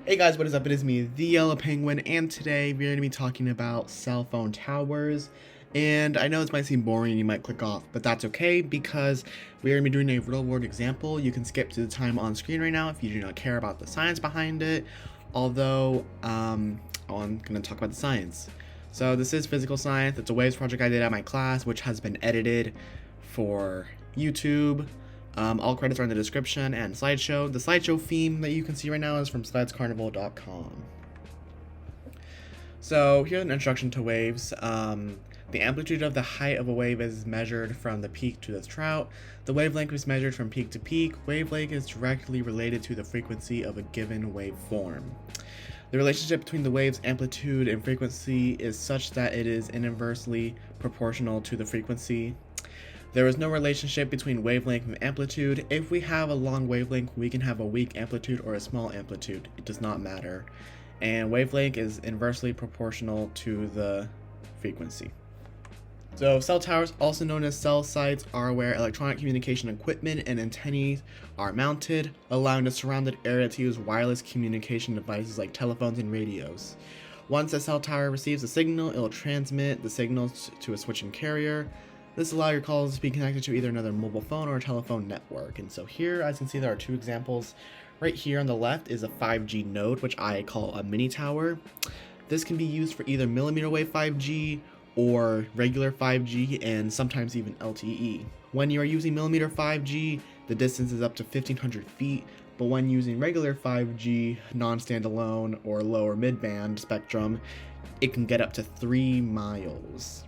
Hey guys, what is up? It is me, the Yellow Penguin, and today we're going to be talking about cell phone towers. And I know this might seem boring and you might click off, but that's okay because we're going to be doing a real world example. You can skip to the time on screen right now if you do not care about the science behind it, although I'm going to talk about the science. So this is physical science. It's a waves project I did at my class, which has been edited for YouTube. All credits are in the description and slideshow. The slideshow theme that you can see right now is from slidescarnival.com. So here's an introduction to waves. The amplitude of the height of a wave is measured from the peak to the trout. The wavelength is measured from peak to peak. Wavelength is directly related to the frequency of a given waveform. The relationship between the wave's amplitude and frequency is such that it is inversely proportional to the frequency. There is no relationship between wavelength and amplitude. If we have a long wavelength, we can have a weak amplitude or a small amplitude. It does not matter. And wavelength is inversely proportional to the frequency. So cell towers, also known as cell sites, are where electronic communication equipment and antennae are mounted, allowing the surrounded area to use wireless communication devices like telephones and radios. Once a cell tower receives a signal, it will transmit the signals to a switching carrier. This allows your calls to be connected to either another mobile phone or a telephone network. And so here, as you can see, there are two examples. Right here on the left is a 5G node, which I call a mini tower. This can be used for either millimeter wave 5G or regular 5G and sometimes even LTE. When you are using millimeter 5G, the distance is up to 1,500 feet, but when using regular 5G, non-standalone or lower mid-band spectrum, it can get up to 3 miles.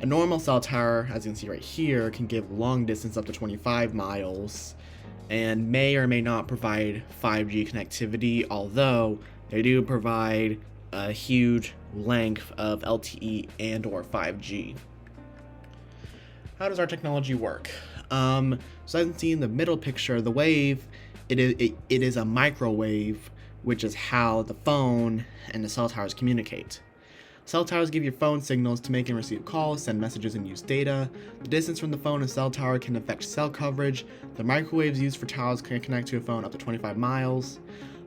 A normal cell tower, as you can see right here, can give long distance up to 25 miles and may or may not provide 5G connectivity, although they do provide a huge length of LTE and or 5G. How does our technology work? So as you can see in the middle picture, the wave, it is a microwave, which is how the phone and the cell towers communicate. Cell towers give your phone signals to make and receive calls, send messages, and use data. The distance from the phone and cell tower can affect cell coverage. The microwaves used for towers can connect to a phone up to 25 miles.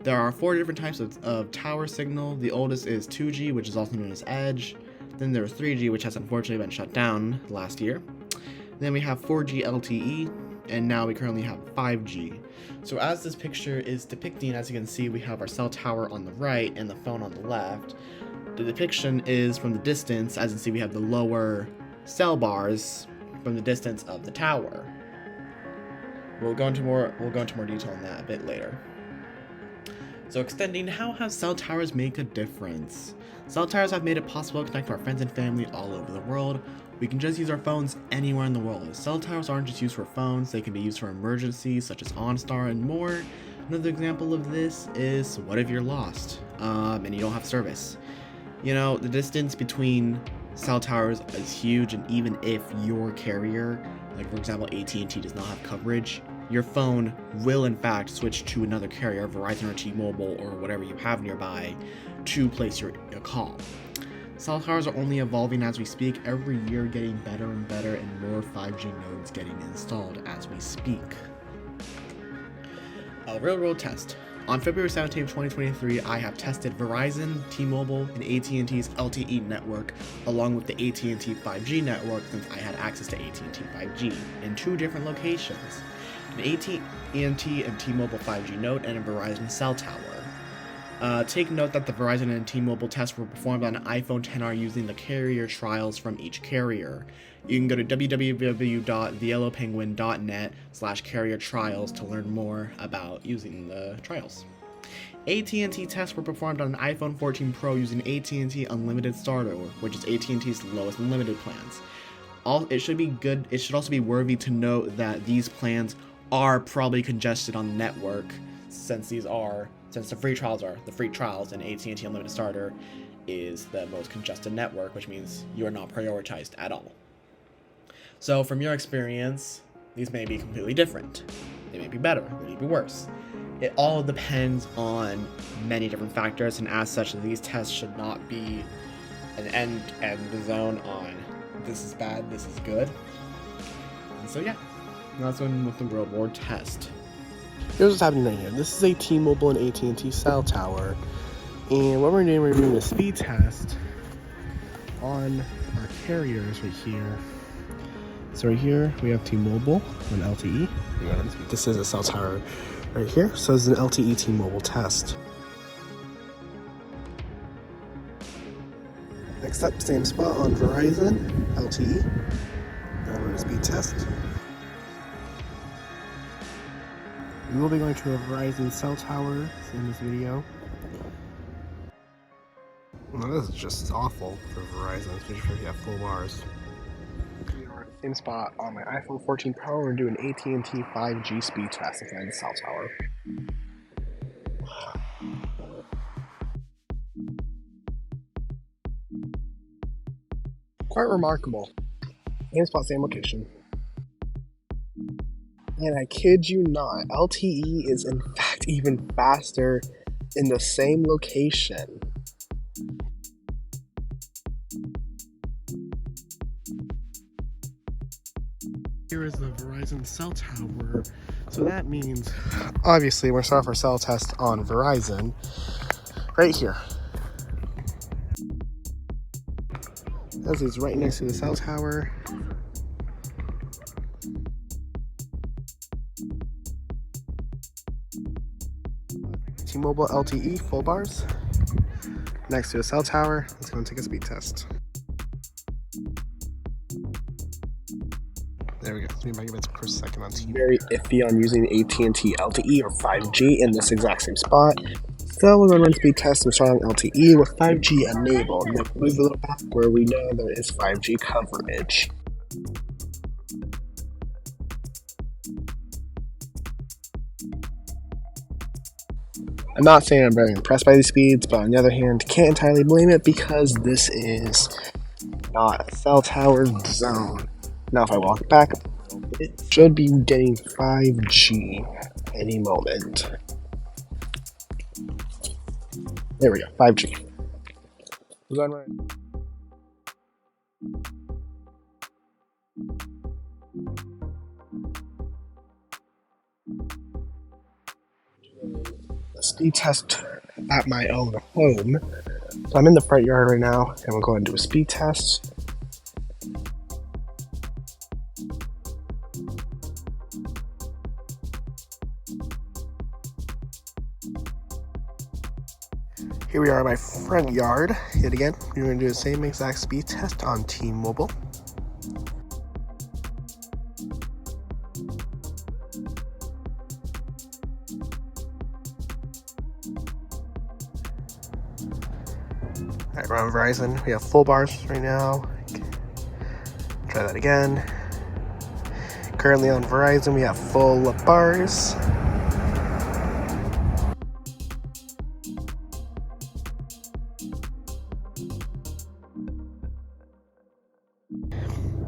There are 4 different types of tower signal. The oldest is 2G, which is also known as Edge. Then there's 3G, which has unfortunately been shut down last year. Then we have 4G LTE, and now we currently have 5G. So as this picture is depicting, as you can see, we have our cell tower on the right and the phone on the left. The depiction is from the distance. As you can see, we have the lower cell bars from the distance of the tower. We'll go into more detail on that a bit later. So extending, how have cell towers make a difference? Cell towers have made it possible to connect to our friends and family all over the world. We can just use our phones anywhere in the world. Cell towers aren't just used for phones, they can be used for emergencies such as OnStar and more. Another example of this is, what if you're lost and you don't have service? You know, the distance between cell towers is huge, and even if your carrier, like for example AT&T, does not have coverage, your phone will in fact switch to another carrier, Verizon or T-Mobile or whatever you have nearby, to place your call. Cell towers are only evolving as we speak, every year getting better and better, and more 5G nodes getting installed as we speak. A real-world test. On February 17, 2023, I have tested Verizon, T-Mobile, and AT&T's LTE network, along with the AT&T 5G network since I had access to AT&T 5G, in 2 different locations, an AT&T and T-Mobile 5G node and a Verizon cell tower. Take note that the Verizon and T-Mobile tests were performed on an iPhone XR using the carrier trials from each carrier. You can go to www.theyellowpenguin.net/carrier trials to learn more about using the trials. AT&T tests were performed on an iPhone 14 Pro using AT&T Unlimited Starter, which is AT&T's lowest unlimited plans. It should also be worthy to note that these plans are probably congested on the network, since the free trials and AT&T Unlimited Starter is the most congested network, which means you are not prioritized at all. So from your experience, these may be completely different. They may be better, they may be worse. It all depends on many different factors, and as such, these tests should not be an end zone on this is bad, this is good. And so yeah, that's one with the real world test. Here's what's happening right here. This is a T-Mobile and AT&T cell tower, and what we're doing a speed test on our carriers right here. So right here we have T-Mobile and LTE. This is a cell tower right here. So this is an LTE T-Mobile test. Next up, same spot on Verizon, LTE. Now we're going to speed test. We will be going to a Verizon cell tower in this video. Well, this is just awful for Verizon, especially if you have full bars. We are at the same spot on my iPhone 14 Pro. We're doing AT&T 5G speed test inside the cell tower. Quite remarkable. Same spot, same location. And I kid you not, LTE is in fact even faster in the same location. Here is the Verizon cell tower. So that means, obviously, we're going to start off our cell test on Verizon right here. This is right next to the cell tower. T-Mobile LTE full bars next to a cell tower. Let's go and take a speed test. There we go. 3 megabits per second on T-Mobile. Very iffy on using AT&T LTE or 5G in this exact same spot. So we're going to run speed test and start on LTE with 5G enabled. Then move a little back where we know there is 5G coverage. I'm not saying I'm very impressed by these speeds, but on the other hand, can't entirely blame it because this is not a cell tower zone. Now if I walk back, it should be getting 5G any moment. There we go, 5G. We're going right. A speed test at my own home. So I'm in the front yard right now, and we'll go ahead and do a speed test. Here we are in my front yard. Yet again, we're going to do the same exact speed test on T-Mobile. Alright, we're on Verizon. We have full bars right now. Try that again. Currently on Verizon, we have full bars.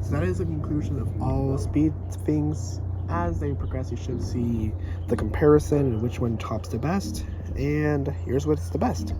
So that is the conclusion of all speed things. As they progress, you should see the comparison and which one tops the best. And here's what's the best.